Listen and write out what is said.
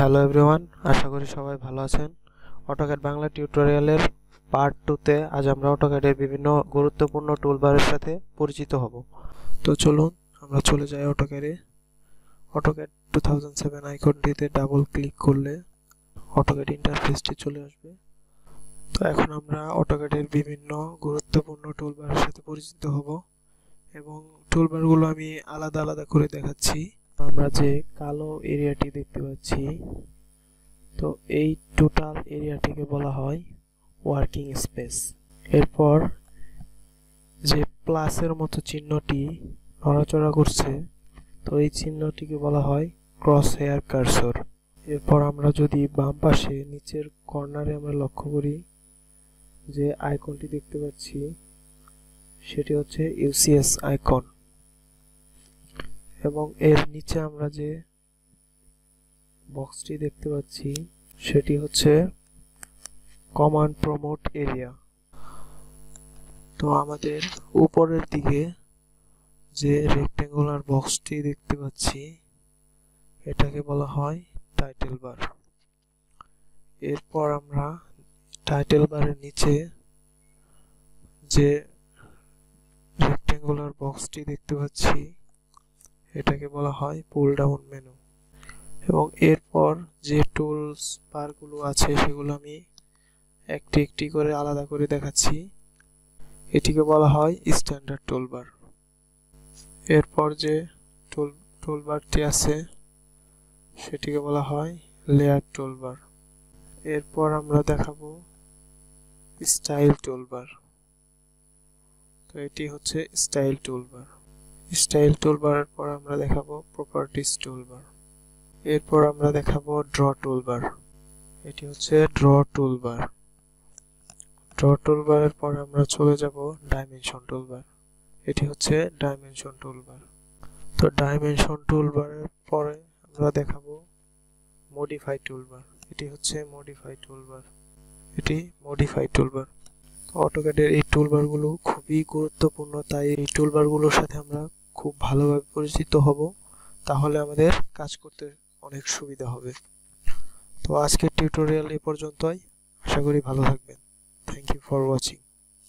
Hello everyone, আশা করি সবাই ভালো আছেন। অটোক্যাড বাংলা টিউটোরিয়ালের পার্ট 2তে আজ আমরা অটোক্যাডের বিভিন্ন গুরুত্বপূর্ণ টুলবারের সাথে পরিচিত হব। তো চলুন আমরা চলে যাই অটোক্যাডে। অটোক্যাড 2007 আইকনটিতে ডাবল ক্লিক করলে অটোক্যাড ইন্টারফেসটি চলে আসবে। তো এখন আমরা অটোক্যাডের বিভিন্ন গুরুত্বপূর্ণ টুলবারের সাথে পরিচিত হব এবং টুলবারগুলো আমি আলাদা আলাদা করে দেখাচ্ছি। আমরা যে কালো এরিয়াটি দেখতে পাচ্ছি, তো এই টোটাল এরিয়াটিকে বলা হয় ওয়ার্কিং স্পেস। এরপর যে প্লাসের মতো চিহ্নটি নড়াচড়া করছে, তো এই চিহ্নটিকে বলা হয় ক্রস হেয়ার কার্সর। এরপর আমরা যদি বাম পাশে নিচের কর্নারে আমরা লক্ষ্য করি, যে আইকনটি দেখতে পাচ্ছি সেটি হচ্ছে ইউসিএস আইকন, এবং এর নিচে আমরা যে বক্সটি দেখতে পাচ্ছি সেটি হচ্ছে কমান্ড প্রমোট এরিয়া। তো আমাদের উপরের দিকে যে রেক্ট্যাঙ্গুলার বক্সটি দেখতে পাচ্ছি এটাকে বলা হয় টাইটেল বার। এরপর আমরা টাইটেল বারের নিচে যে রেক্ট্যাঙ্গুলার বক্সটি দেখতে পাচ্ছি এটাকে বলা হয় পুল ডাউন মেনু। এবং এরপর যে টুলস বারগুলো আছে সেগুলো আমি একটি একটি করে আলাদা করে দেখাচ্ছি। এটিকে বলা হয় স্ট্যান্ডার্ড টুলবার। এরপর যে টুলবারটি আছে সেটিকে বলা হয় লেয়ার টুলবার। এরপর আমরা দেখাবো স্টাইল টুলবার। তো এটি হচ্ছে স্টাইল টুলবার। স্টাইল টুলবারের পর আমরা দেখাবো প্রপার্টিজ টুলবার। এরপর আমরা দেখাবো ড্র টুলবার। এটি হচ্ছে ড্র টুলবার। ড্র টুলবারের পর আমরা চলে যাব ডাইমেনশন টুলবার। এটি হচ্ছে ডাইমেনশন টুলবার। তো ডাইমেনশন টুলবারের পরে আমরা দেখাবো মডিফাই টুলবার। এটি হচ্ছে মডিফাই টুলবার। এটি মডিফাই টুলবার। তো অটোক্যাডের এই টুলবারগুলো খুবই গুরুত্বপূর্ণ, তাই এই টুলবারগুলোর সাথে আমরা খুব ভালোভাবে পরিচিত হব, তাহলে আমাদের কাজ করতে অনেক সুবিধা হবে। তো আজকের টিউটোরিয়াল এই পর্যন্তই। আশা করি ভালো থাকবেন। Thank you for watching.